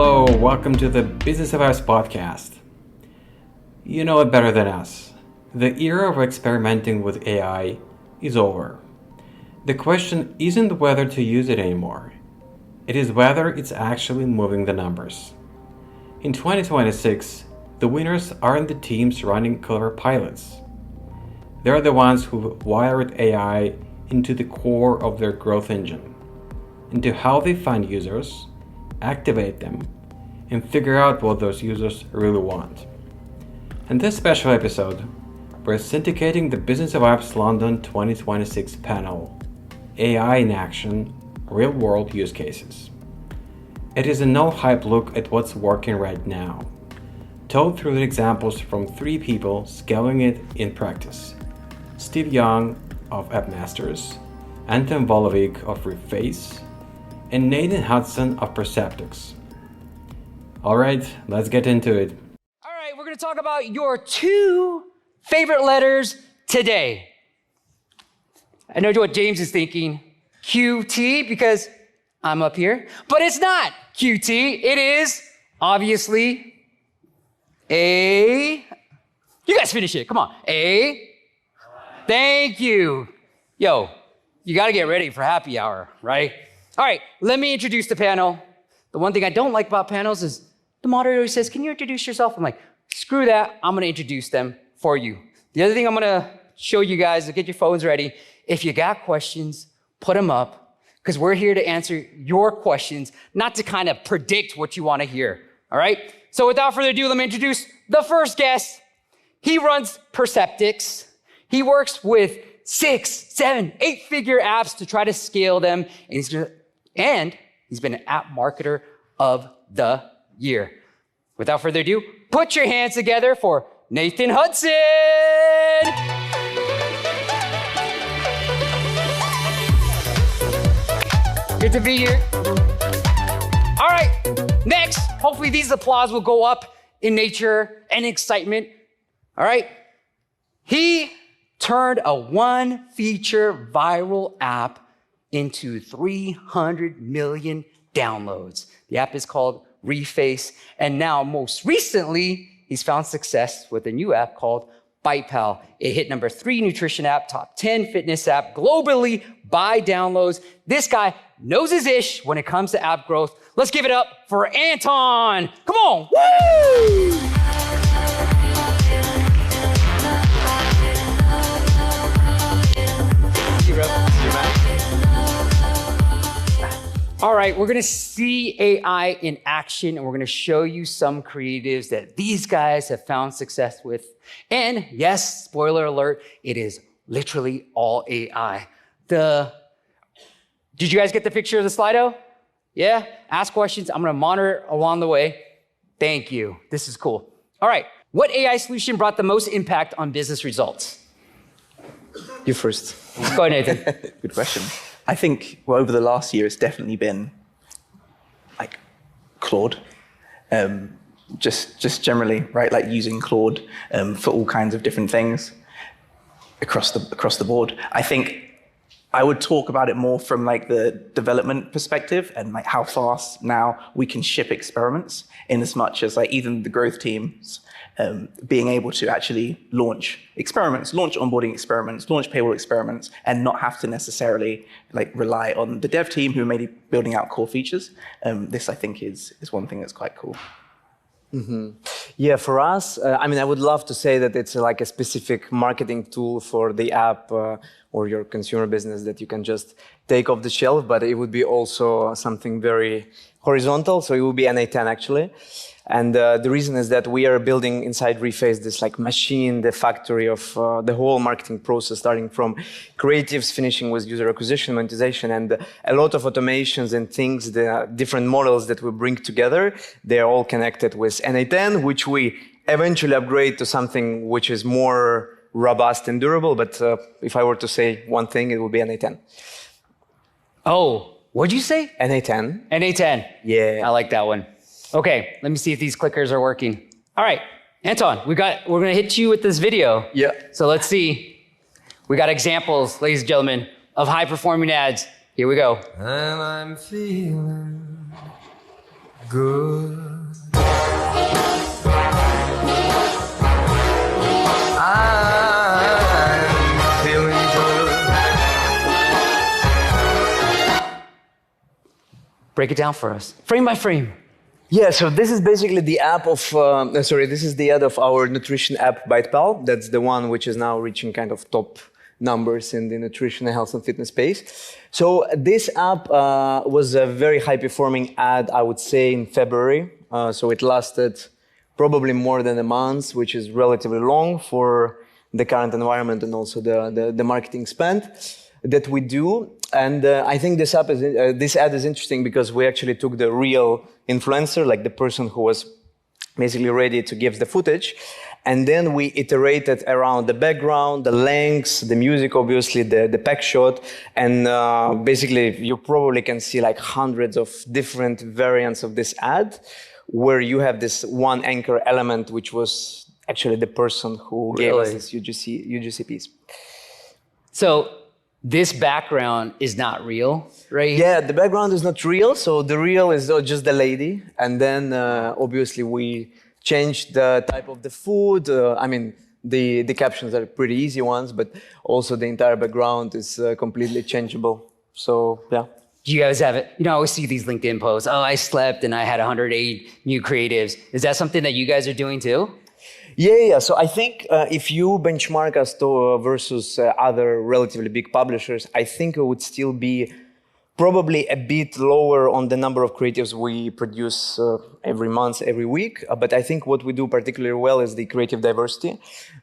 Hello, welcome to the Business of Us podcast. You know it better than us. The era of experimenting with AI is over. The question isn't whether to use it anymore. It is whether it's actually moving the numbers. In 2026, the winners aren't the teams running clever pilots. They're the ones who wired AI into the core of their growth engine, into how they find users, activate them, and figure out what those users really want. In this special episode, we're syndicating the Business of Apps London 2026 panel, AI in Action, Real-World Use Cases. It is a no-hype look at what's working right now, told through the examples from three people scaling it in practice. Steve Young of AppMasters, Anton Volovic of Reface, and Nathan Hudson of Perceptix. All right, let's get into it. All right, we're going to talk about your two favorite letters today. I know what James is thinking, QT, because I'm up here, but it's not QT. It is obviously A. You guys finish it. Come on. A. Thank you. Yo, you got to get ready for happy hour, right? All right, let me introduce the panel. The one thing I don't like about panels is the moderator says, can you introduce yourself? I'm like, screw that. I'm going to introduce them for you. The other thing I'm going to show you guys is get your phones ready. If you got questions, put them up, because we're here to answer your questions, not to kind of predict what you want to hear. All right? So without further ado, let me introduce the first guest. He runs Perceptix. He works with 6, 7, 8-figure apps to try to scale them. And he's been an app marketer of the year. Without further ado, put your hands together for Nathan Hudson. Good to be here. All right, next, hopefully these applause will go up in nature and excitement. All right, he turned a one-feature viral app into 300 million downloads. The app is called Reface, and now most recently, he's found success with a new app called BitePal. It hit number 3 nutrition app, top 10 fitness app globally by downloads. This guy knows his ish when it comes to app growth. Let's give it up for Anton. Come on. Woo! All right, we're gonna see AI in action, and we're gonna show you some creatives that these guys have found success with. And yes, spoiler alert, it is literally all AI. Did you guys get the picture of the Slido? Yeah? Ask questions, I'm gonna monitor along the way. Thank you, this is cool. All right, what AI solution brought the most impact on business results? You first. Go ahead, Nathan. Good question. I think, over the last year, it's definitely been like Claude. Just generally, right? Like using Claude for all kinds of different things across the board. I think I would talk about it more from like the development perspective and like how fast now we can ship experiments, in as much as like even the growth teams being able to actually launch experiments, launch onboarding experiments, launch payroll experiments, and not have to necessarily like rely on the dev team who may be building out core features. This I think is one thing that's quite cool. Mm-hmm. Yeah, for us, I would love to say that it's like a specific marketing tool for the app or your consumer business that you can just take off the shelf, but it would be also something very horizontal, so it would be an A10 actually. And the reason is that we are building inside Reface this like machine, the factory of the whole marketing process, starting from creatives, finishing with user acquisition, monetization, and a lot of automations and things, the different models that we bring together. They are all connected with N8N, which we eventually upgrade to something which is more robust and durable. But if I were to say one thing, it would be N8N. Oh, what'd you say? N8N. N8N. Yeah. I like that one. Okay, let me see if these clickers are working. All right, Anton, we're gonna hit you with this video. Yeah. So let's see. We got examples, ladies and gentlemen, of high performing ads. Here we go. And I'm feeling good. I'm feeling good. Break it down for us, frame by frame. Yeah, so this is basically the app of, this is the ad of our nutrition app, BitePal. That's the one which is now reaching kind of top numbers in the nutrition and health and fitness space. So this app was a very high performing ad, I would say, in February. So it lasted probably more than a month, which is relatively long for the current environment and also the marketing spend that we do. And I think this ad is interesting because we actually took the real influencer, like the person who was basically ready to give the footage. And then we iterated around the background, the lengths, the music, obviously, the pack shot. And basically, you probably can see like hundreds of different variants of this ad, where you have this one anchor element, which was actually the person who gave us this UGC piece. So this background is not real, right? Yeah, the background is not real. So the real is just the lady. And then obviously we changed the type of the food. I mean, the captions are pretty easy ones, but also the entire background is completely changeable. So yeah. Do you guys have it? You know, I always see these LinkedIn posts. Oh, I slept and I had 108 new creatives. Is that something that you guys are doing too? Yeah. So I think if you benchmark us versus other relatively big publishers, I think it would still be probably a bit lower on the number of creatives we produce every month, every week. But I think what we do particularly well is the creative diversity,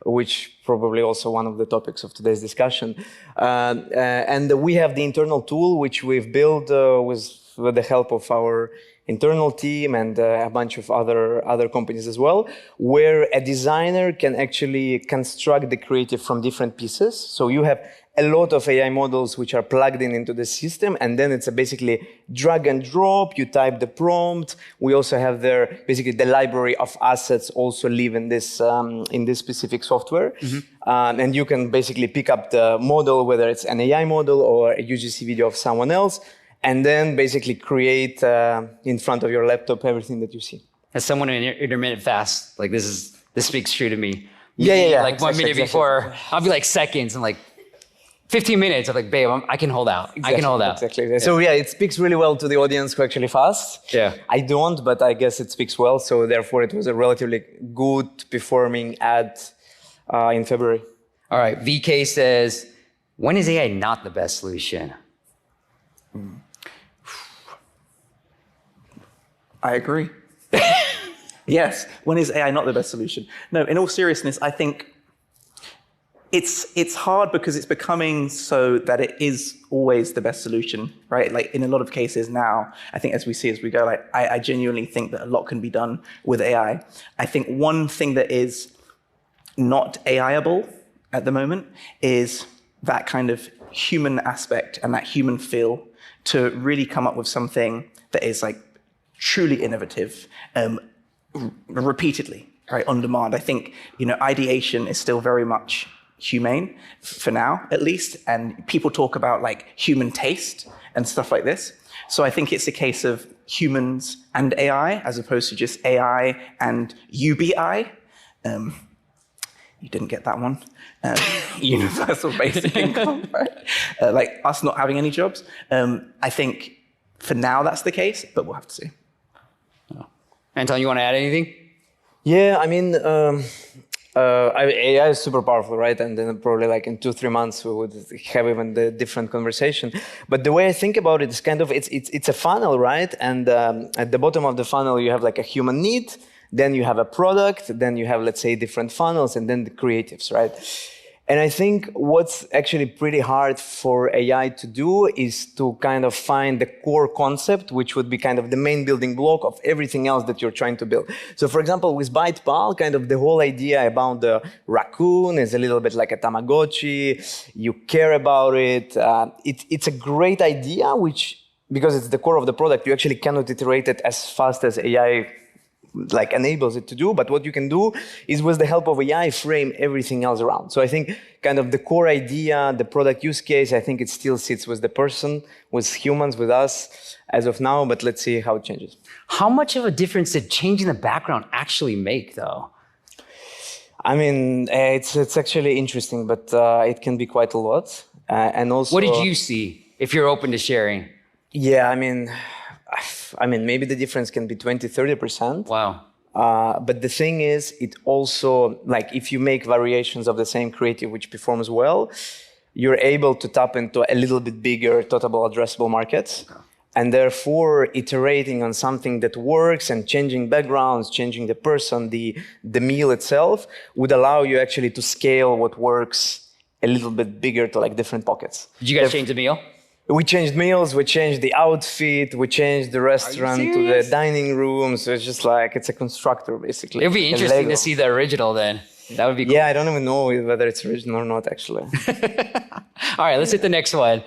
which probably also one of the topics of today's discussion. And we have the internal tool, which we've built with the help of our internal team and a bunch of other companies as well, where a designer can actually construct the creative from different pieces. So you have a lot of AI models which are plugged into the system, and then it's basically drag and drop. You type the prompt. We also have there basically the library of assets also live in this specific software, and you can basically pick up the model, whether it's an AI model or a UGC video of someone else, and then basically create in front of your laptop everything that you see. As someone in intermittent fast, like this speaks true to me. Yeah. Like 1 minute before, I'll be like seconds and like 15 minutes. I'm like, babe, I can hold out. Exactly, I can hold out. Exactly. Yeah. So yeah, it speaks really well to the audience who actually fast. Yeah. I don't, but I guess it speaks well. So therefore, it was a relatively good performing ad in February. All right. VK says, when is AI not the best solution? I agree. Yes. When is AI not the best solution? No, in all seriousness, I think it's hard because it's becoming so that it is always the best solution, right? Like in a lot of cases now, I think as we go, like I genuinely think that a lot can be done with AI. I think one thing that is not AI-able at the moment is that kind of human aspect and that human feel to really come up with something that is like truly innovative, repeatedly, right, on demand. I think, ideation is still very much humane for now, at least. And people talk about like human taste and stuff like this. So I think it's a case of humans and AI as opposed to just AI and UBI. You didn't get that one. Universal basic income, right? Like us not having any jobs. I think for now that's the case, but we'll have to see. Anton, you want to add anything? Yeah, I mean, AI is super powerful, right? And then probably like in 2-3 months we would have even the different conversation. But the way I think about it is kind of it's a funnel, right? And at the bottom of the funnel you have like a human need, then you have a product, then you have, let's say, different funnels, and then the creatives, right? And I think what's actually pretty hard for AI to do is to kind of find the core concept, which would be kind of the main building block of everything else that you're trying to build. So for example, with BitePal, kind of the whole idea about the raccoon is a little bit like a Tamagotchi. You care about it. It's a great idea, which, because it's the core of the product, you actually cannot iterate it as fast as AI like enables it to do, but what you can do is with the help of AI frame everything else around. So I think kind of the core idea, the product use case, I think it still sits with the person, with humans, with us as of now, but let's see how it changes. How much of a difference did changing the background actually make, though? I mean, it's actually interesting, but it can be quite a lot. And also, what did you see, if you're open to sharing? Yeah, I mean, maybe the difference can be 20, 30%. Wow. But the thing is, it also, like, if you make variations of the same creative which performs well, you're able to tap into a little bit bigger total addressable markets. Okay. And therefore, iterating on something that works and changing backgrounds, changing the person, the meal itself, would allow you actually to scale what works a little bit bigger to like different pockets. Did you guys change the meal? We changed meals, we changed the outfit, we changed the restaurant to the dining room. So it's just like, it's a constructor, basically. It'd be interesting to see the original then. That would be cool. Yeah, I don't even know whether it's original or not, actually. All right, let's hit the next one.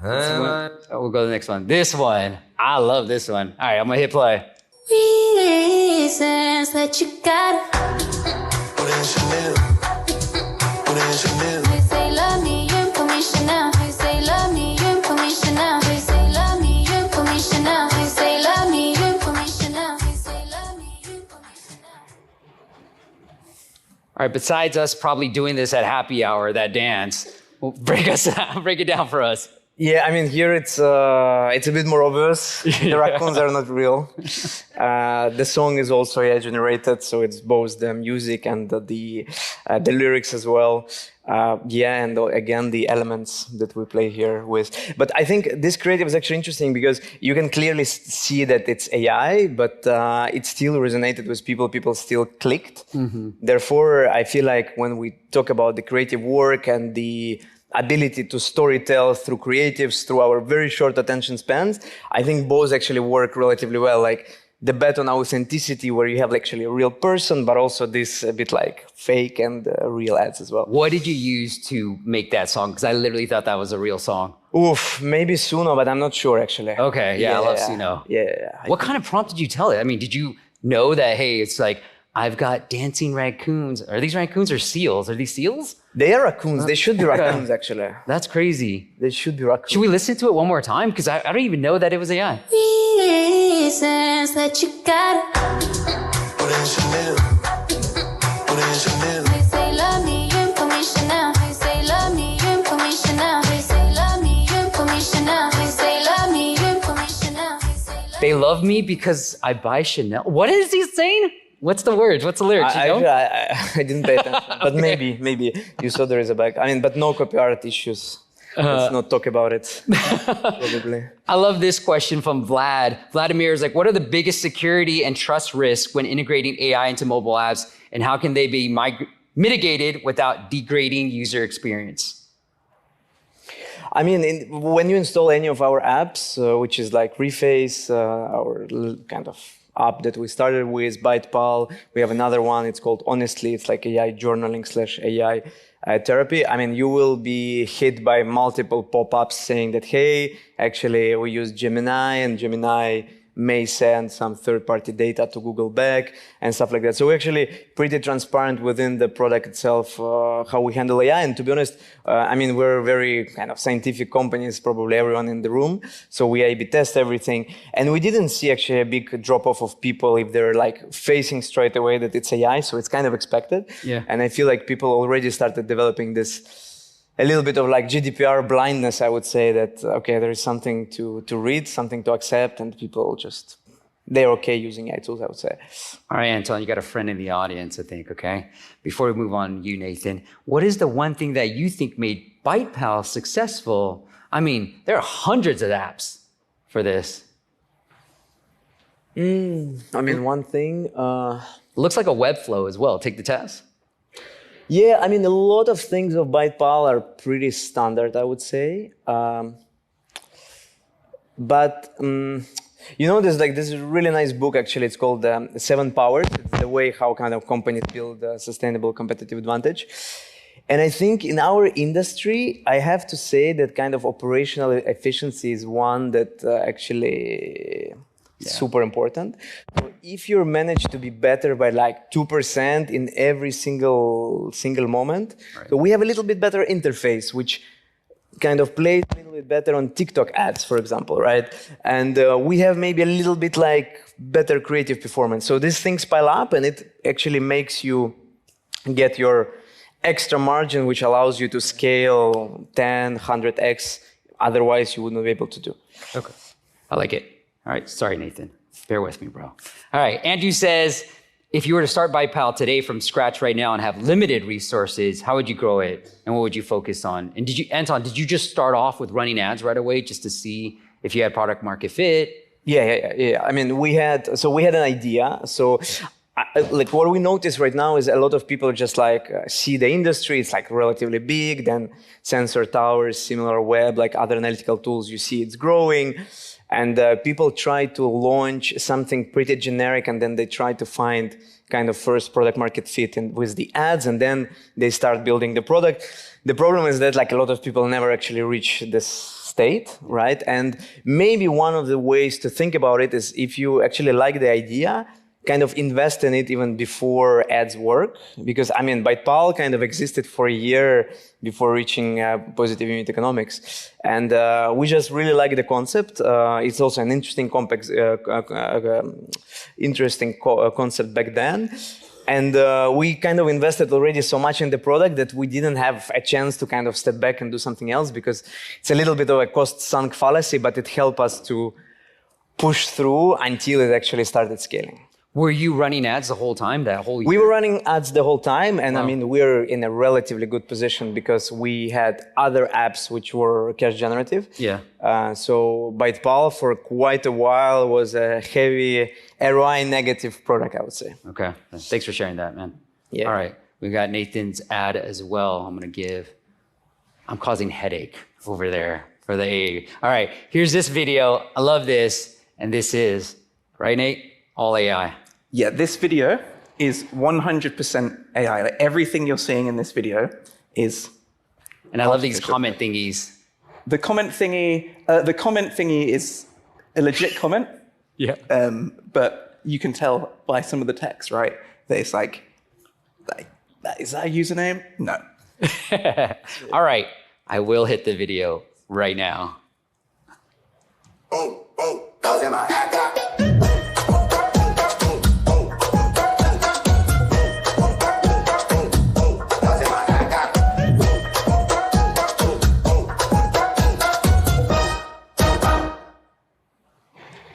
We'll go to the next one. This one. I love this one. All right, I'm going to hit play. Reasons that you got. They say love me, you put me Chanel. They say love me, you put me Chanel. They say love me, you put me Chanel. They say love me, you put me Chanel. They say love me, you put me Chanel. All right, besides us probably doing this at happy hour, that dance, break it down for us. Yeah, I mean, here it's a bit more obvious. The raccoons are not real. The song is also AI generated, so it's both the music and the lyrics as well. And again, the elements that we play here with. But I think this creative is actually interesting because you can clearly see that it's AI, but it still resonated with people. People still clicked. Mm-hmm. Therefore, I feel like when we talk about the creative work and the ability to storytell through creatives, through our very short attention spans, I think both actually work relatively well. Like the bet on authenticity, where you have actually a real person, but also this a bit like fake and real ads as well. What did you use to make that song? Because I literally thought that was a real song. Oof, maybe Suno, but I'm not sure actually. Okay, yeah, I love Suno. Yeah. What kind of prompt did you tell it? I mean, did you know that, hey, it's like, I've got dancing raccoons. Are these raccoons or seals? Are these seals? They are raccoons. They should be raccoons, actually. That's crazy. They should be raccoons. Should we listen to it one more time? Because I don't even know that it was AI. Reasons that you got. They say love me, you put me Chanel. They say love me, you put me Chanel. They say love me, you put me Chanel. They say love me, you put me Chanel. They love me because I buy Chanel. What is he saying? What's the words? What's the lyrics? I didn't pay attention, but Okay. maybe you saw there is a back. I mean, but no copyright issues. Let's not talk about it. Probably. I love this question from Vlad. Vladimir is like, what are the biggest security and trust risks when integrating AI into mobile apps, and how can they be mitigated without degrading user experience? I mean, when you install any of our apps, which is like Reface, our kind of app that we started with, BytePal. We have another one. It's called Honestly. It's like AI journaling / AI therapy. I mean, you will be hit by multiple pop-ups saying that, hey, actually, we use Gemini, and Gemini may send some third-party data to Google back and stuff like that. So we're actually pretty transparent within the product itself, how we handle AI. And to be honest, I mean, we're very kind of scientific companies, probably everyone in the room. So we A/B test everything. And we didn't see actually a big drop-off of people if they're like facing straight away that it's AI. So it's kind of expected. Yeah. And I feel like people already started developing this a little bit of like GDPR blindness, I would say, that, okay, there is something to read, something to accept, and people just, they're okay using AI tools, I would say. All right, Anton, you got a friend in the audience, I think, okay? Before we move on, you, Nathan, what is the one thing that you think made BytePal successful? I mean, there are hundreds of apps for this. I mean, one thing... Looks like a Webflow as well. Take the test. Yeah, I mean, a lot of things of BytePal are pretty standard, I would say. But you know, there's like this really nice book, actually. It's called 7 Powers. It's the way how kind of companies build a sustainable competitive advantage. And I think in our industry, I have to say that kind of operational efficiency is one that actually super important. So if you manage to be better by like 2% in every single moment, so we have a little bit better interface, which kind of plays a little bit better on TikTok ads, for example, right? And we have maybe a little bit like better creative performance. So these things pile up, and it actually makes you get your extra margin, which allows you to scale 10, 100x. Otherwise, you wouldn't be able to do. Okay, I like it. All right, sorry, Nathan. Bear with me, bro. All right, Andrew says, if you were to start BytePal today from scratch right now and have limited resources, how would you grow it and what would you focus on? And Anton, did you just start off with running ads right away just to see if you had product market fit? Yeah. I mean, we had an idea. So like what we notice right now is a lot of people just like see the industry, it's like relatively big, then Sensor Towers, similar web, like other analytical tools, you see it's growing. And people try to launch something pretty generic, and then they try to find kind of first product market fit with the ads, and then they start building the product. The problem is that like a lot of people never actually reach this state, right? And maybe one of the ways to think about it is if you actually like the idea, kind of invest in it even before ads work. Because I mean, BytePal kind of existed for a year before reaching positive unit economics. And we just really like the concept. It's also an interesting concept back then. And we kind of invested already so much in the product that we didn't have a chance to kind of step back and do something else, because it's a little bit of a cost sunk fallacy, but it helped us to push through until it actually started scaling. Were you running ads the whole time, that whole year? We were running ads the whole time, and wow. I mean, we're in a relatively good position because we had other apps which were cash generative. Yeah. So BytePal for quite a while was a heavy ROI negative product, I would say. Okay. Thanks for sharing that, man. Yeah. All right. We got Nathan's ad as well. I'm causing headache over there for the AA. All right. Here's this video. I love this. And this is, right, Nate? All AI. Yeah, this video is 100% AI. Like everything you're seeing in this video is. And I love these comment thingies. The comment thingy is a legit comment. Yeah. But you can tell by some of the text, right? That it's like, is that a username? No. All right, I will hit the video right now.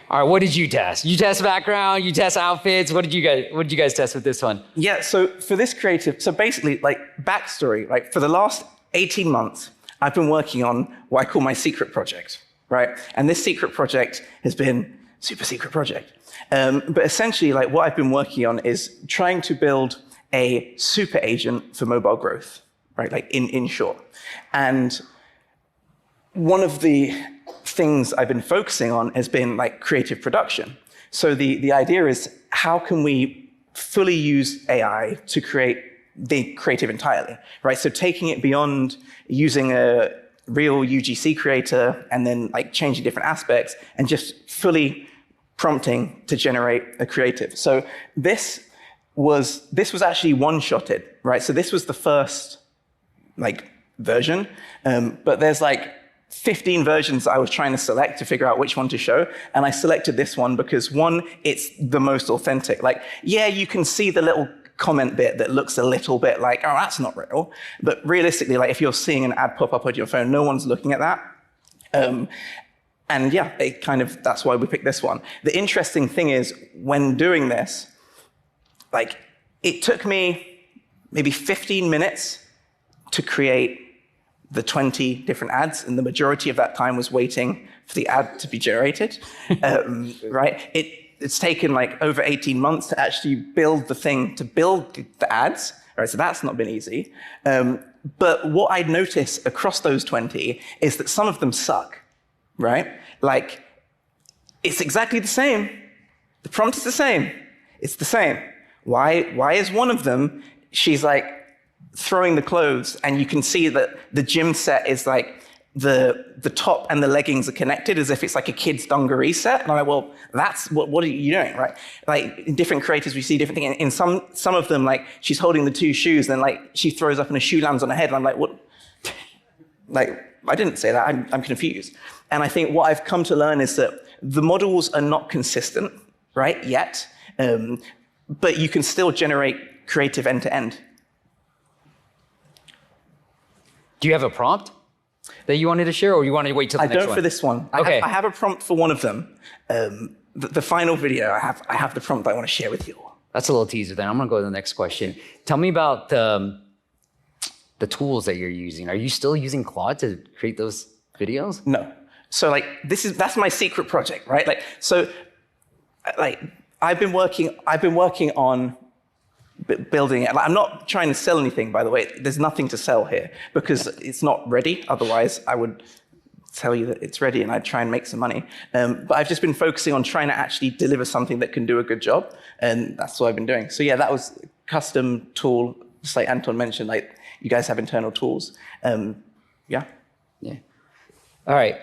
All right, what did you test? You test background, you test outfits. What did you guys test with this one? Yeah, so for this creative, so basically like backstory, like for the last 18 months, I've been working on what I call my secret project, right? And this secret project has been super secret project. But essentially like what I've been working on is trying to build a super agent for mobile growth, right? Like in short. And one of the things I've been focusing on has been like creative production. So the idea is how can we fully use AI to create the creative entirely, right? So taking it beyond using a real UGC creator and then like changing different aspects and just fully prompting to generate a creative. So this was actually one-shotted, right? So this was the first like version, but there's like 15 versions I was trying to select to figure out which one to show. And I selected this one because one, it's the most authentic. Like, yeah, you can see the little comment bit that looks a little bit like, oh, that's not real. But realistically, like if you're seeing an ad pop up on your phone, no one's looking at that. And yeah, that's why we picked this one. The interesting thing is when doing this, like it took me maybe 15 minutes to create the 20 different ads, and the majority of that time was waiting for the ad to be generated, right? It's taken like over 18 months to actually build the thing, to build the ads, right? So that's not been easy. But what I'd noticed across those 20 is that some of them suck, right? Like, it's exactly the same. The prompt is the same. It's the same. Why is one of them, she's like, throwing the clothes, and you can see that the gym set is like the top and the leggings are connected as if it's like a kid's dungaree set. And I'm like, well, that's what are you doing, right? Like in different creators, we see different things. In some of them, like she's holding the two shoes, and then like she throws up and a shoe lands on her head. And I'm like, what? Like, I didn't say that. I'm confused. And I think what I've come to learn is that the models are not consistent, right, yet. But you can still generate creative end to end. Do you have a prompt that you wanted to share, or you want to wait till the next one? I don't for this one. Okay. I have a prompt for one of them. The final video, I have the prompt I want to share with you all. That's a little teaser then. I'm going to go to the next question. Tell me about the tools that you're using. Are you still using Claude to create those videos? No. So like that's my secret project, right? Like so like I've been working on building it. Like, I'm not trying to sell anything, by the way. There's nothing to sell here because it's not ready. Otherwise, I would tell you that it's ready and I'd try and make some money. But I've just been focusing on trying to actually deliver something that can do a good job. And that's what I've been doing. So yeah, that was a custom tool, just like Anton mentioned, like you guys have internal tools. Yeah. All right.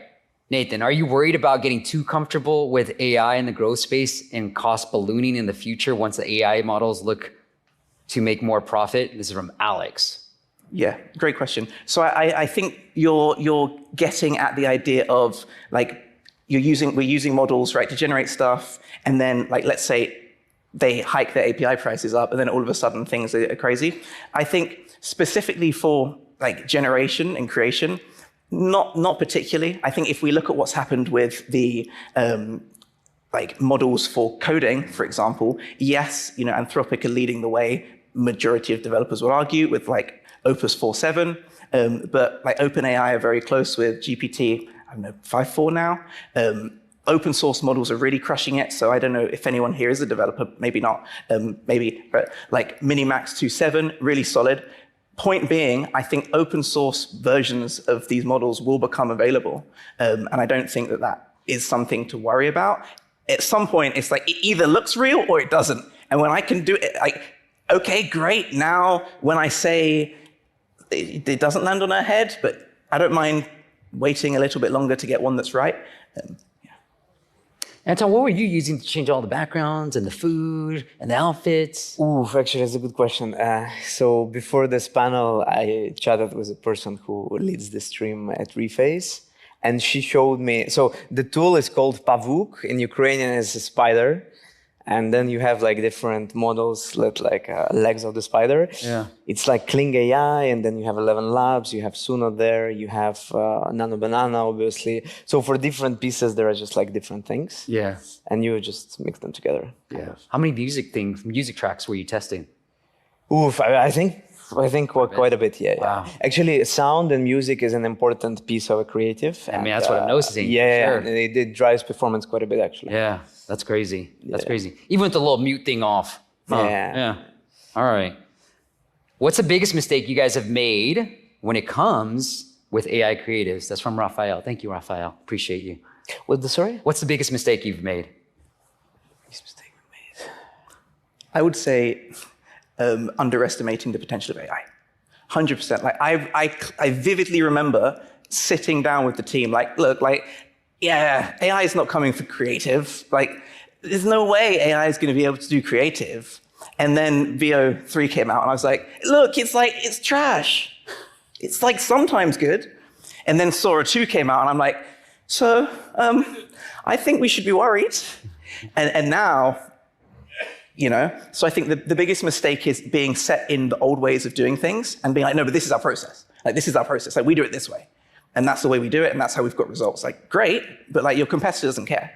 Nathan, are you worried about getting too comfortable with AI in the growth space and cost ballooning in the future once the AI models look to make more profit? This is from Alex. Yeah, great question. So I think you're getting at the idea of like we're using models, right, to generate stuff, and then like let's say they hike their API prices up, and then all of a sudden things are crazy. I think specifically for like generation and creation, not particularly. I think if we look at what's happened with the like models for coding, for example, yes, Anthropic are leading the way. Majority of developers would argue with like Opus 4.7, but like OpenAI are very close with GPT, I don't know, 5.4 now. Open source models are really crushing it. So I don't know if anyone here is a developer, maybe not, maybe, but like Minimax 2.7, really solid. Point being, I think open source versions of these models will become available. And I don't think that is something to worry about. At some point, it's like, it either looks real or it doesn't. And when I can do it, like, okay, great. Now, when I say it doesn't land on her head, but I don't mind waiting a little bit longer to get one that's right. Anton, what were you using to change all the backgrounds and the food and the outfits? Ooh, actually, that's a good question. So before this panel, I chatted with a person who leads the stream at Reface, and she showed me. So the tool is called Pavuk. In Ukrainian, it's a spider. And then you have like different models that like legs of the spider. Yeah. It's like Kling AI, and then you have 11 Labs, you have Suno there, you have Nano Banana, obviously. So for different pieces, there are just like different things. Yeah. And you just mix them together. Yeah. How many music tracks were you testing? Oof, I think quite a bit, yeah. Wow. Actually, sound and music is an important piece of a creative. I mean, that's what I'm noticing. Yeah, Sure. and it drives performance quite a bit, actually. Yeah, that's crazy. That's crazy. Even with the little mute thing off. Huh. Yeah. All right. What's the biggest mistake you guys have made when it comes with AI creatives? That's from Raphael. Thank you, Raphael. Appreciate you. Sorry? What's the biggest mistake you've made? Biggest mistake we made. I would say underestimating the potential of AI. 100%. Like I vividly remember sitting down with the team, like, look, like, yeah, AI is not coming for creative. Like, there's no way AI is going to be able to do creative. And then VO3 came out, and I was like, look, it's trash. It's like sometimes good. And then Sora 2 came out, and I'm like, so I think we should be worried. And now, so I think the biggest mistake is being set in the old ways of doing things and being like, no, but this is our process. Like, this is our process. Like, we do it this way. And that's the way we do it, and that's how we've got results. Like, great, but like your competitor doesn't care.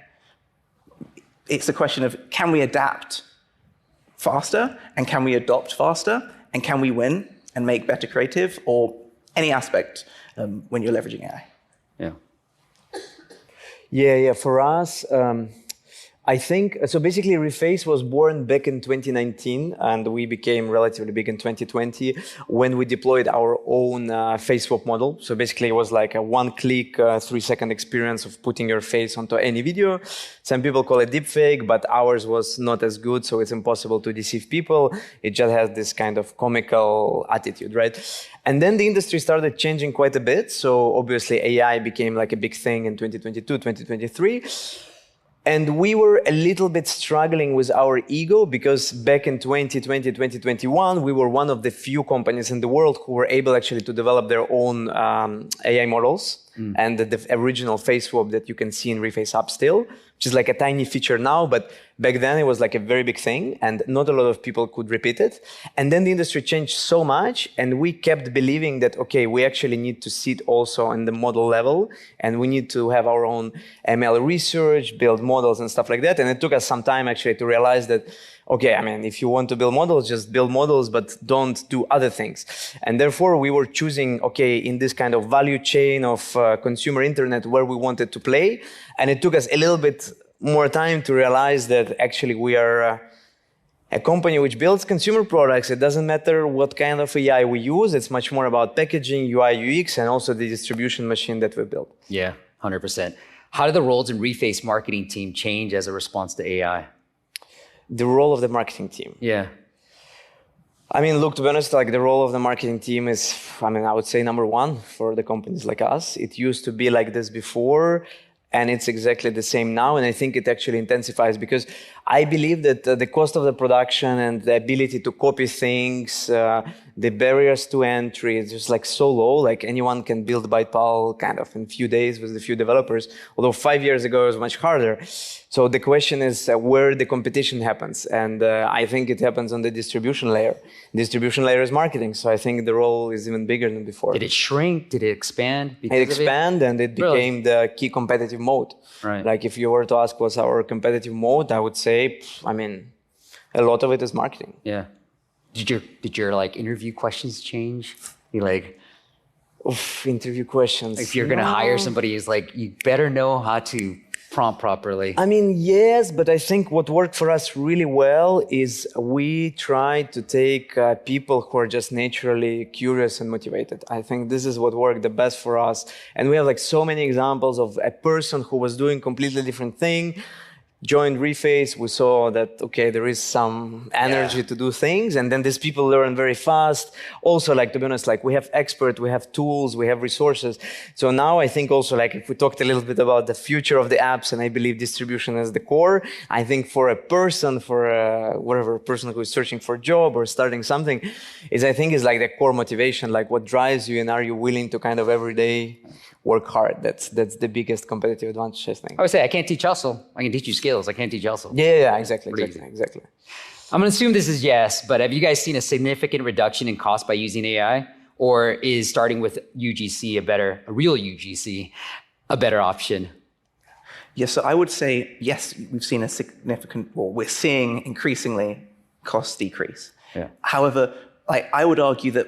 It's a question of, can we adapt faster, and can we adopt faster, and can we win and make better creative, or any aspect when you're leveraging AI? Yeah. Yeah. For us, I think so. Basically, Reface was born back in 2019, and we became relatively big in 2020 when we deployed our own face swap model. So basically, it was like a one-click, 3-second experience of putting your face onto any video. Some people call it deepfake, but ours was not as good, so it's impossible to deceive people. It just has this kind of comical attitude, right? And then the industry started changing quite a bit. So obviously, AI became like a big thing in 2022, 2023. And we were a little bit struggling with our ego because back in 2020, 2021, we were one of the few companies in the world who were able actually to develop their own AI models. And the original face swap that you can see in Reface app still, which is like a tiny feature now, but back then it was like a very big thing and not a lot of people could repeat it. And then the industry changed so much and we kept believing that, okay, we actually need to sit also on the model level and we need to have our own ML research, build models and stuff like that. And it took us some time actually to realize that, okay, I mean, if you want to build models, just build models, but don't do other things. And therefore, we were choosing, okay, in this kind of value chain of consumer internet where we wanted to play. And it took us a little bit more time to realize that actually we are a company which builds consumer products. It doesn't matter what kind of AI we use. It's much more about packaging, UI, UX, and also the distribution machine that we built. Yeah, 100%. How did the roles in Reface marketing team change as a response to AI? The role of the marketing team. Yeah. I mean, look, to be honest, like the role of the marketing team is, I mean, I would say number one for the companies like us. It used to be like this before, and it's exactly the same now. And I think it actually intensifies because I believe that the cost of the production and the ability to copy things, the barriers to entry is just like so low. Like anyone can build BytePal kind of in a few days with a few developers. Although 5 years ago it was much harder. So the question is where the competition happens. And I think it happens on the distribution layer. Distribution layer is marketing. So I think the role is even bigger than before. Did it shrink? Did it expand? It expanded and it became the key competitive mode. Right. Like if you were to ask what's our competitive mode, I would say, I mean, a lot of it is marketing. Yeah. Did your like interview questions change? You like, interview questions. if you're gonna hire somebody, it's like you better know how to prompt properly. I mean, yes, but I think what worked for us really well is we tried to take people who are just naturally curious and motivated. I think this is what worked the best for us. And we have like so many examples of a person who was doing completely different thing, joined Reface, we saw that, okay, there is some energy to do things, and then these people learn very fast. Also, like, to be honest, like, we have experts, we have tools, we have resources. So now I think also, like, if we talked a little bit about the future of the apps, and I believe distribution is the core, I think for a person, for whatever person who is searching for a job or starting something, I think is like the core motivation, like what drives you, and are you willing to kind of every day work hard? That's the biggest competitive advantage, I think. I would say I can't teach hustle. I can teach you skills. I can't teach hustle. Yeah, exactly. I'm gonna assume this is yes, but have you guys seen a significant reduction in cost by using AI? Or is starting with UGC a real UGC, a better option? Yes, so I would say, yes, we've seen we're seeing increasingly cost decrease. Yeah. However, I would argue that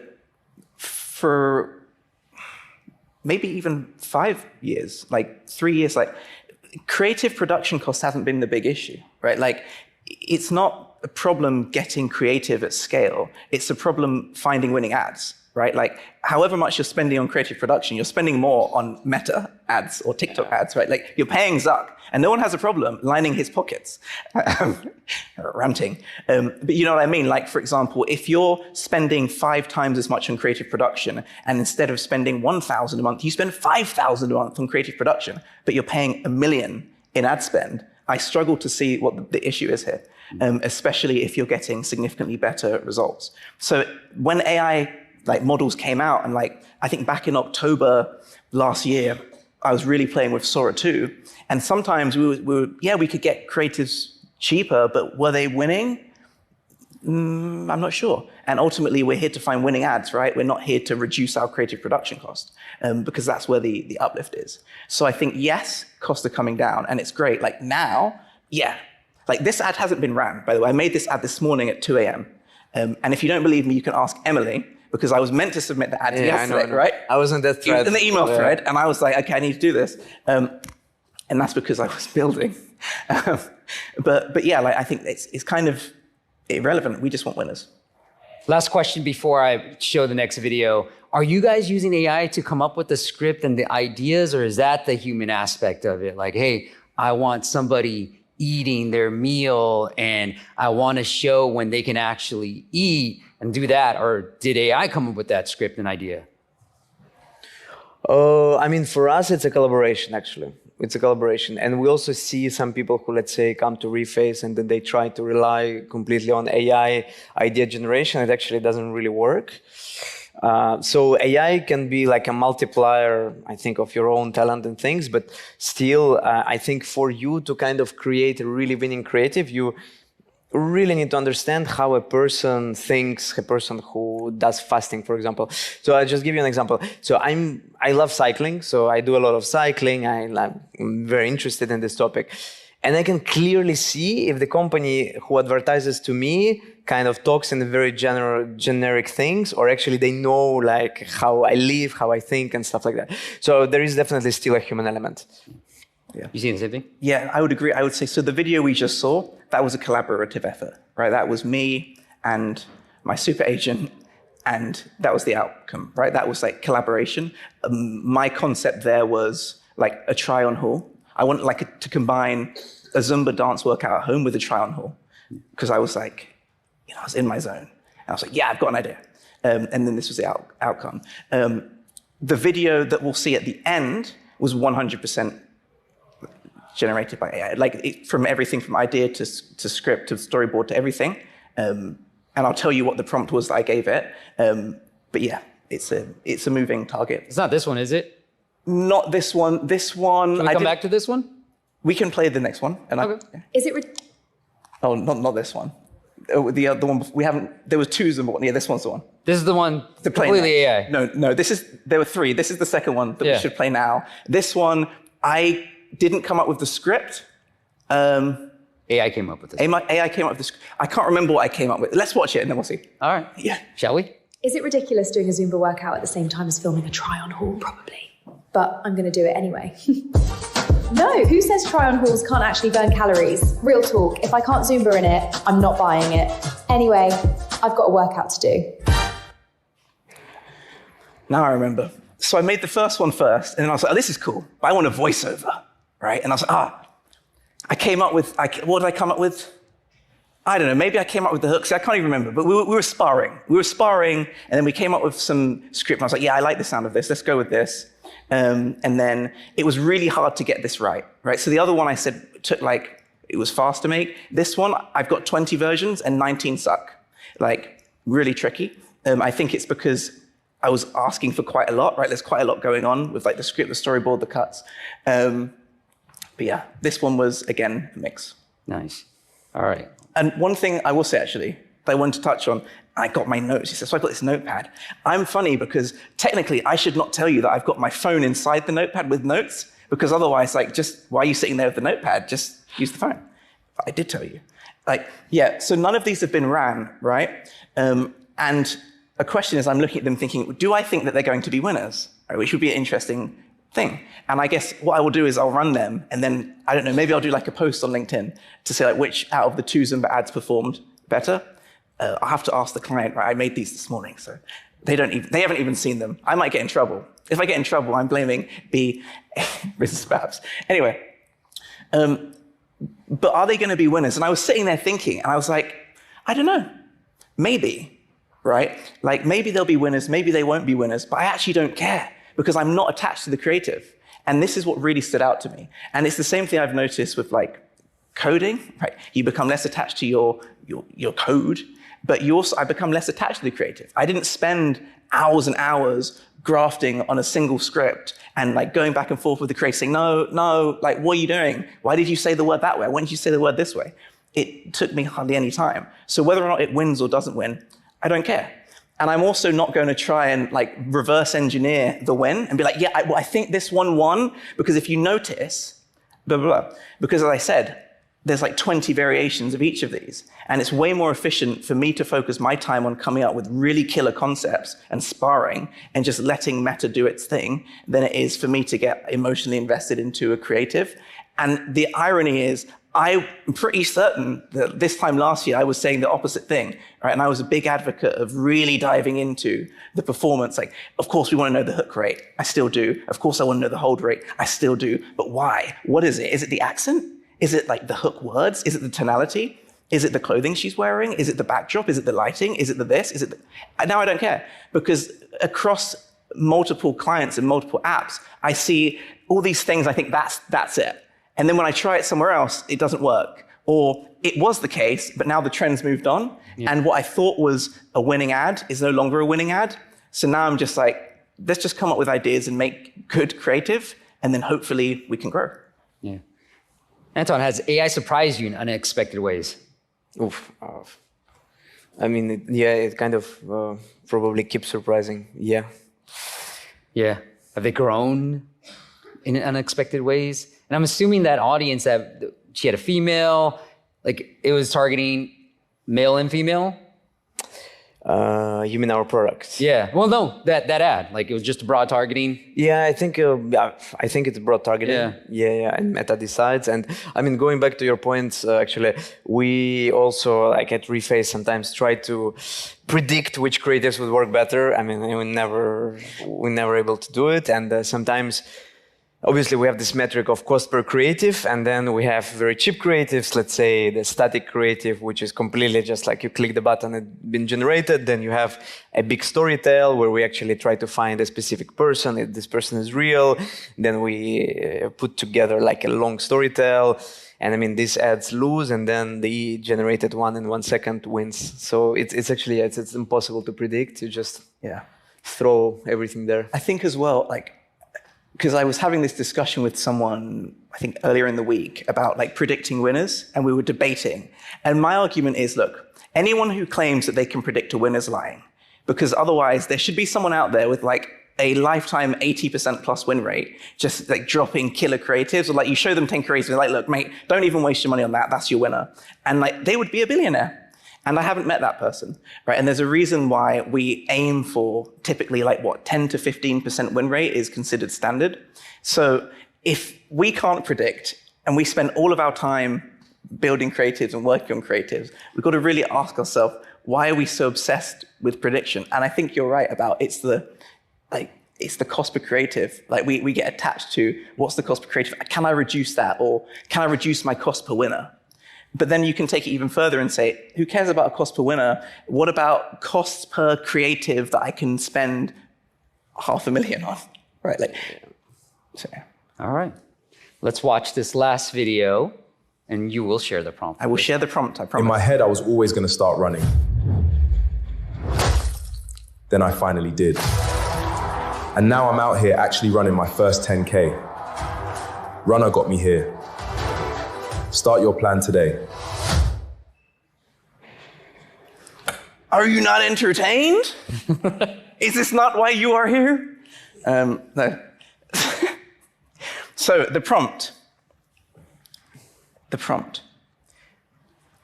for maybe even 5 years, like 3 years, like creative production costs haven't been the big issue, right? Like it's not a problem getting creative at scale. It's a problem finding winning ads, right? Like however much you're spending on creative production, you're spending more on Meta ads or TikTok ads, right? Like you're paying Zuck and no one has a problem lining his pockets. Ranting. But you know what I mean? Like, for example, if you're spending 5 times as much on creative production and instead of spending 1,000 a month, you spend 5,000 a month on creative production, but you're paying $1 million in ad spend, I struggle to see what the issue is here, especially if you're getting significantly better results. So when AI models came out, and I think back in October last year, I was really playing with Sora 2, and sometimes we could get creatives cheaper, but were they winning? I'm not sure. And ultimately, we're here to find winning ads, right? We're not here to reduce our creative production cost, because that's where the uplift is. So I think, yes, costs are coming down, and it's great. Like now, this ad hasn't been ran, by the way. I made this ad this morning at 2 a.m. And if you don't believe me, you can ask Emily, because I was meant to submit the ad yesterday, I know. Right? I was in that thread. In the email thread, and I was like, okay, I need to do this. And that's because I was building. Um, but yeah, like I think it's kind of irrelevant. We just want winners. Last question before I show the next video. Are you guys using AI to come up with the script and the ideas, or is that the human aspect of it? Like, hey, I want somebody eating their meal and I want to show when they can actually eat and do that. Or did AI come up with that script and idea? I mean, for us, it's a collaboration, actually. It's a collaboration. And we also see some people who, let's say, come to Reface and then they try to rely completely on AI idea generation. It actually doesn't really work. So AI can be like a multiplier, I think, of your own talent and things, but still, I think for you to kind of create a really winning creative, you really need to understand how a person thinks, a person who does fasting, for example. So I'll just give you an example. So I love cycling, so I do a lot of cycling. I'm very interested in this topic. And I can clearly see if the company who advertises to me kind of talks in very generic things, or actually they know like how I live, how I think and stuff like that. So there is definitely still a human element. Yeah. You see the same thing? Yeah, I would agree. I would say, so the video we just saw, that was a collaborative effort, right? That was me and my super agent, and that was the outcome, right? That was like collaboration. My concept there was like a try-on haul. I wanted like to combine a Zumba dance workout at home with a try-on haul, because I was like, I was in my zone. And I was like, yeah, I've got an idea. And then this was the outcome. The video that we'll see at the end was 100% generated by AI, like from everything from idea to script to storyboard to everything. And I'll tell you what the prompt was that I gave it. But yeah, it's a moving target. It's not this one, is it? Not this one. This one. Can we come back to this one? We can play the next one. And okay. Is it? Oh, not this one. The other one. We haven't. There was two Zumba ones. Yeah, this one's the one. This is the one completely AI. No. There were three. This is the second one that we should play now. This one, I didn't come up with the script. AI came up with this. AI came up with the script. I can't remember what I came up with. Let's watch it and then we'll see. All right. Yeah. Shall we? Is it ridiculous doing a Zumba workout at the same time as filming a try-on haul? Probably. But I'm going to do it anyway. No, who says try-on hauls can't actually burn calories? Real talk, if I can't Zumba in it, I'm not buying it. Anyway, I've got a workout to do. Now I remember. So I made the first one first, and then I was like, oh, this is cool, but I want a voiceover, right? And I was like, I came up with, what did I come up with? I don't know, maybe I came up with the hooks, I can't even remember, but we were sparring. We were sparring, and then we came up with some script, and I was like, yeah, I like the sound of this, let's go with this. And then it was really hard to get this right? So the other one I said took it was fast to make. This one, I've got 20 versions and 19 suck. Really tricky. I think it's because I was asking for quite a lot, right? There's quite a lot going on with the script, the storyboard, the cuts. But yeah, this one was, again, a mix. Nice. All right. And one thing I will say, actually, that I wanted to touch on, I got my notes. He said, so I got this notepad. I'm funny because technically I should not tell you that I've got my phone inside the notepad with notes, because otherwise, why are you sitting there with the notepad? Just use the phone. But I did tell you. So none of these have been ran, right? And a question is, I'm looking at them thinking, do I think that they're going to be winners? Right, which would be an interesting thing. And I guess what I will do is I'll run them, and then, I don't know, maybe I'll do a post on LinkedIn to say which out of the two Zumba ads performed better. I'll have to ask the client, right? I made these this morning, so they haven't even seen them. I might get in trouble. If I get in trouble, I'm blaming business perhaps. Anyway, but are they going to be winners? And I was sitting there thinking, and I was like, I don't know, maybe, right? Maybe they'll be winners, maybe they won't be winners, but I actually don't care because I'm not attached to the creative. And this is what really stood out to me. And it's the same thing I've noticed with coding, right? You become less attached to your code, but I become less attached to the creative. I didn't spend hours and hours grafting on a single script and going back and forth with the creator saying, no, what are you doing? Why did you say the word that way? Why didn't you say the word this way? It took me hardly any time. So whether or not it wins or doesn't win, I don't care. And I'm also not going to try and reverse engineer the win and be like, yeah, I think this one won, because if you notice, blah, blah, blah. Because as I said, there's 20 variations of each of these. And it's way more efficient for me to focus my time on coming up with really killer concepts and sparring and just letting meta do its thing than it is for me to get emotionally invested into a creative. And the irony is, I'm pretty certain that this time last year I was saying the opposite thing, right? And I was a big advocate of really diving into the performance. Like, of course we want to know the hook rate. I still do. Of course I want to know the hold rate. I still do. But why? What is it? Is it the accent? Is it like the hook words? Is it the tonality? Is it the clothing she's wearing? Is it the backdrop? Is it the lighting? Is it the this? Is it the... Now I don't care, because across multiple clients and multiple apps, I see all these things. I think that's it. And then when I try it somewhere else, it doesn't work. Or it was the case, but now the trend's moved on. Yeah. And what I thought was a winning ad is no longer a winning ad. So now I'm just like, let's just come up with ideas and make good creative, and then hopefully we can grow. Yeah. Anton, has AI surprised you in unexpected ways? Oof. I mean, it kind of probably keeps surprising. Yeah. Yeah. Have they grown in unexpected ways? And I'm assuming that audience, that she had a female, like it was targeting male and female? You mean our products? Yeah. Well, no, that ad, like it was just broad targeting. Yeah, I think it's broad targeting. Yeah, and Meta decides. And I mean, going back to your points, actually, we also like at Reface sometimes try to predict which creatives would work better. I mean, we're never able to do it, and sometimes. Obviously, we have this metric of cost per creative, and then we have very cheap creatives, let's say the static creative, which is completely just like you click the button and it's been generated. Then you have a big story tell where we actually try to find a specific person, if this person is real. Then we put together like a long story tell. And I mean, these ads lose, and then the generated one in 1 second wins. So it's actually, it's impossible to predict. You just throw everything there. I think as well, like, because I was having this discussion with someone, I think earlier in the week, about like predicting winners, and we were debating. And my argument is, look, anyone who claims that they can predict a winner's lying, because otherwise there should be someone out there with like a lifetime 80% plus win rate, just like dropping killer creatives, or like you show them 10 creatives, and like, look, mate, don't even waste your money on that. That's your winner. And like, they would be a billionaire. And I haven't met that person, right? And there's a reason why we aim for typically like 10 to 15% win rate is considered standard. So if we can't predict and we spend all of our time building creatives and working on creatives, we've got to really ask ourselves, why are we so obsessed with prediction? And I think you're right about it's the cost per creative. Like we get attached to what's the cost per creative? Can I reduce that? Or can I reduce my cost per winner? But then you can take it even further and say, who cares about a cost per winner? What about costs per creative that I can spend $500,000 on? Right? Like, so. All right. Let's watch this last video, and you will share the prompt. I will share the prompt, I promise. In my head, I was always going to start running. Then I finally did. And now I'm out here actually running my first 10K. Runner got me here. Start your plan today. Are you not entertained? Is this not why you are here? No. So the prompt.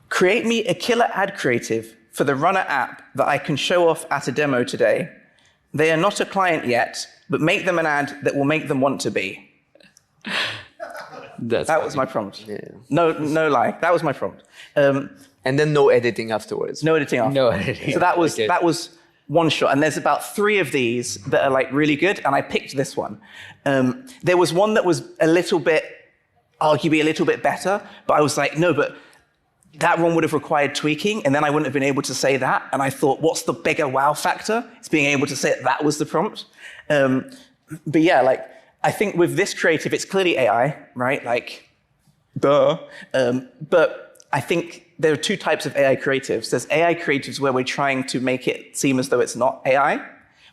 Create me a killer ad creative for the Runner app that I can show off at a demo today. They are not a client yet, but make them an ad that will make them want to be. That was my prompt. Yeah. No lie. That was my prompt. And then no editing afterwards. No editing afterwards. No editing. So that was one shot. And there's about 3 of these that are like really good. And I picked this one. There was one that was arguably a little bit better. But I was like, no, but that one would have required tweaking. And then I wouldn't have been able to say that. And I thought, what's the bigger wow factor? It's being able to say that was the prompt. But yeah, like, I think with this creative, it's clearly AI, right? Like, duh. But I think there are 2 types of AI creatives. There's AI creatives where we're trying to make it seem as though it's not AI,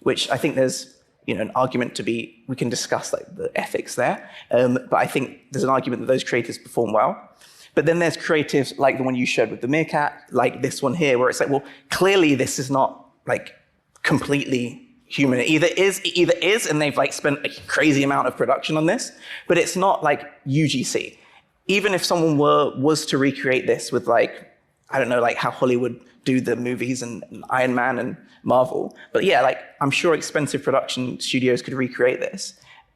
which I think there's an argument we can discuss like the ethics there. But I think there's an argument that those creatives perform well. But then there's creatives like the one you showed with the meerkat, like this one here, where it's like, well, clearly this is not like completely human. It either is, and they've like spent a crazy amount of production on this, but it's not like UGC. Even if someone was to recreate this with like, I don't know, like how Hollywood do the movies and Iron Man and Marvel, but yeah, like I'm sure expensive production studios could recreate this.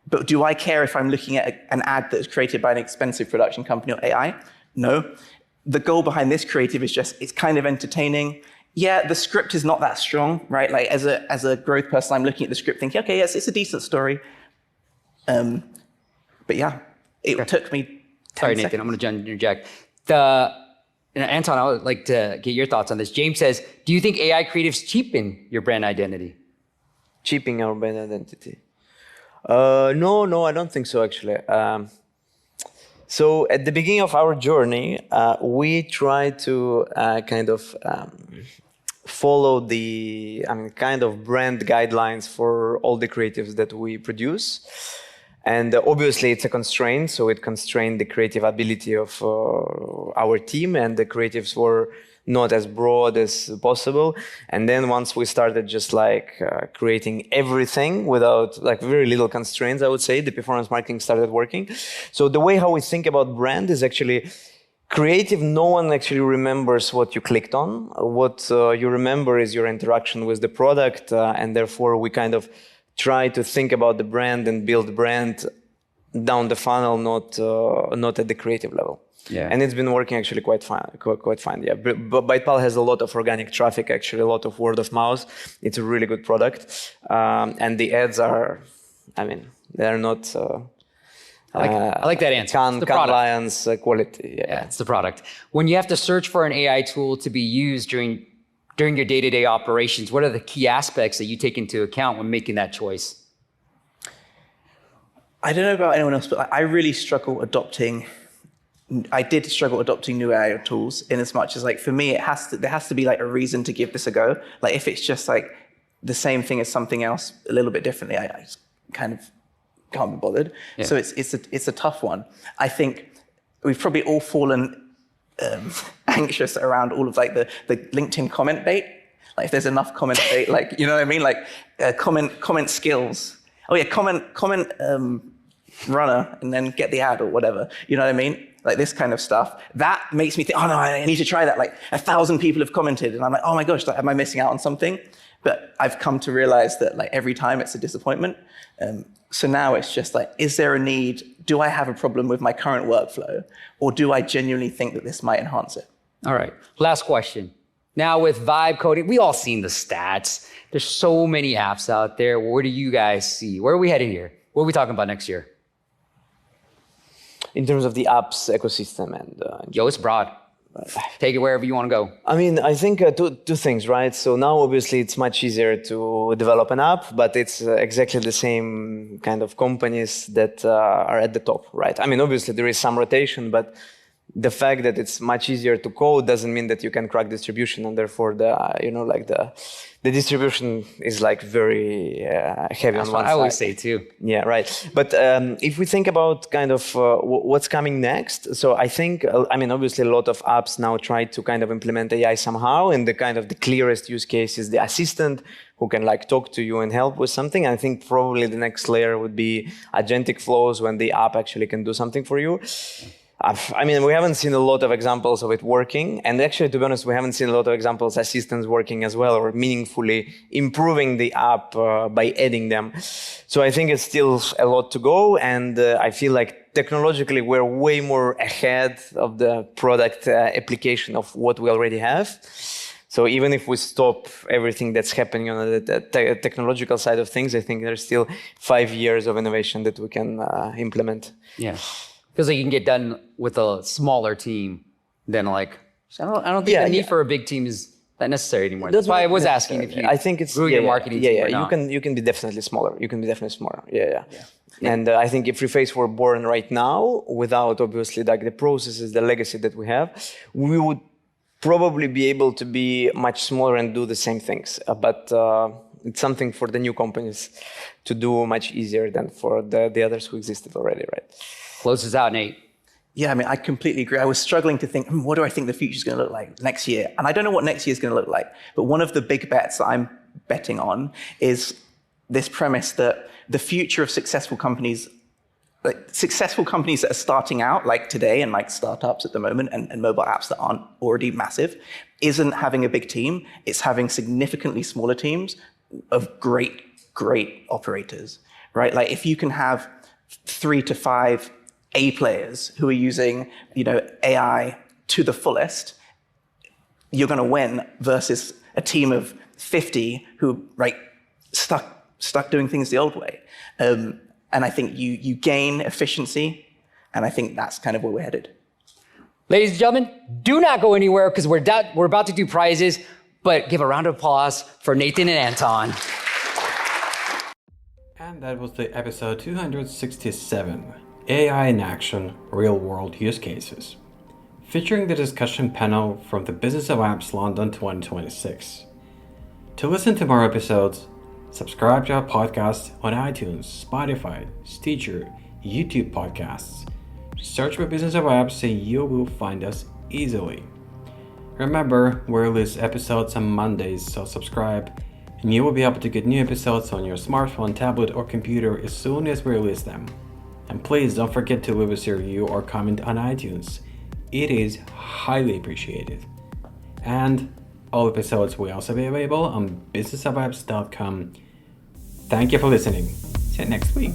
But do I care if I'm looking at an ad that is created by an expensive production company or AI? No. The goal behind this creative is just, it's kind of entertaining. Yeah, the script is not that strong, right? Like as a growth person, I'm looking at the script thinking, okay, yes, it's a decent story. But yeah, it took me 10 Sorry, Nathan, seconds. I'm going to interject. Anton, I would like to get your thoughts on this. James says, do you think AI creatives cheapen your brand identity? Cheaping our brand identity? No, I don't think so, actually. So at the beginning of our journey, we tried to follow the kind of brand guidelines for all the creatives that we produce. And obviously it's a constraint, so it constrained the creative ability of our team, and the creatives were not as broad as possible. And then once we started just creating everything without very little constraints, I would say, the performance marketing started working. So the way how we think about brand is actually creative. No one actually remembers what you clicked on. What you remember is your interaction with the product, and therefore we kind of try to think about the brand and build brand down the funnel, not at the creative level. Yeah. And it's been working actually quite fine. Yeah. But BytePal has a lot of organic traffic, actually, a lot of word of mouth. It's a really good product. And the ads are, they're not I like that answer. Cannes Lions quality. Yeah, it's the product. When you have to search for an AI tool to be used during your day-to-day operations, what are the key aspects that you take into account when making that choice? I don't know about anyone else, but I really struggle adopting. I did struggle adopting new AI tools, in as much as for me, there has to be a reason to give this a go. If it's just the same thing as something else a little bit differently, I just kind of can't be bothered. Yeah. So it's a tough one. I think we've probably all fallen anxious around all of the LinkedIn comment bait. If there's enough comment bait, you know what I mean? Comment skills. Oh yeah, comment runner and then get the ad or whatever. You know what I mean? This kind of stuff. That makes me think, oh no, I need to try that. 1,000 people have commented and I'm oh my gosh, am I missing out on something? But I've come to realize that every time it's a disappointment. So now it's just is there a need? Do I have a problem with my current workflow? Or do I genuinely think that this might enhance it? All right, last question. Now with vibe coding, we all seen the stats. There's so many apps out there. Where do you guys see? Where are we headed here? What are we talking about next year? In terms of the apps ecosystem and... Yo, it's broad. Take it wherever you want to go. I think two things, right? So now obviously it's much easier to develop an app, but it's exactly the same kind of companies that are at the top, right? Obviously there is some rotation, but the fact that it's much easier to code doesn't mean that you can crack distribution, and therefore the distribution is very heavy on one side. I always say too. Yeah, right. But if we think about kind of what's coming next, so I think, obviously a lot of apps now try to kind of implement AI somehow, and the clearest use case is the assistant who can talk to you and help with something. I think probably the next layer would be agentic flows, when the app actually can do something for you. We haven't seen a lot of examples of it working. And actually, to be honest, we haven't seen a lot of examples of assistants working as well, or meaningfully improving the app by adding them. So I think it's still a lot to go. And I feel technologically, we're way more ahead of the product application of what we already have. So even if we stop everything that's happening on the technological side of things, I think there's still 5 years of innovation that we can implement. Yeah. Feels like you can get done with a smaller team than I don't think the need for a big team is that necessary anymore. That's why I was asking if you I think it's grew your marketing team or not. You can be definitely smaller. You can be definitely smaller. Yeah. And I think if Reface were born right now, without obviously the processes, the legacy that we have, we would probably be able to be much smaller and do the same things. But it's something for the new companies to do much easier than for the others who existed already, right? Close us out, Nate. Yeah, I completely agree. I was struggling to think, what do I think the future is going to look like next year? And I don't know what next year is going to look like. But one of the big bets that I'm betting on is this premise that the future of successful companies that are starting out, like today, and startups at the moment, and mobile apps that aren't already massive, isn't having a big team. It's having significantly smaller teams of great operators, right? If you can have 3 to 5 A players who are using, AI to the fullest, you're going to win versus a team of 50 who stuck doing things the old way. And I think you gain efficiency, and I think that's kind of where we're headed. Ladies and gentlemen, do not go anywhere because we're about to do prizes, but give a round of applause for Nathan and Anton. And that was the episode 267, AI in Action, Real World Use Cases, featuring the discussion panel from the Business of Apps London 2026. To listen to more episodes, subscribe to our podcast on iTunes, Spotify, Stitcher, YouTube podcasts. Search for Business of Apps and you will find us easily. Remember, we release episodes on Mondays, so subscribe and you will be able to get new episodes on your smartphone, tablet, or computer as soon as we release them. And please don't forget to leave us a review or comment on iTunes. It is highly appreciated. And all episodes will also be available on businessofapps.com. Thank you for listening. See you next week.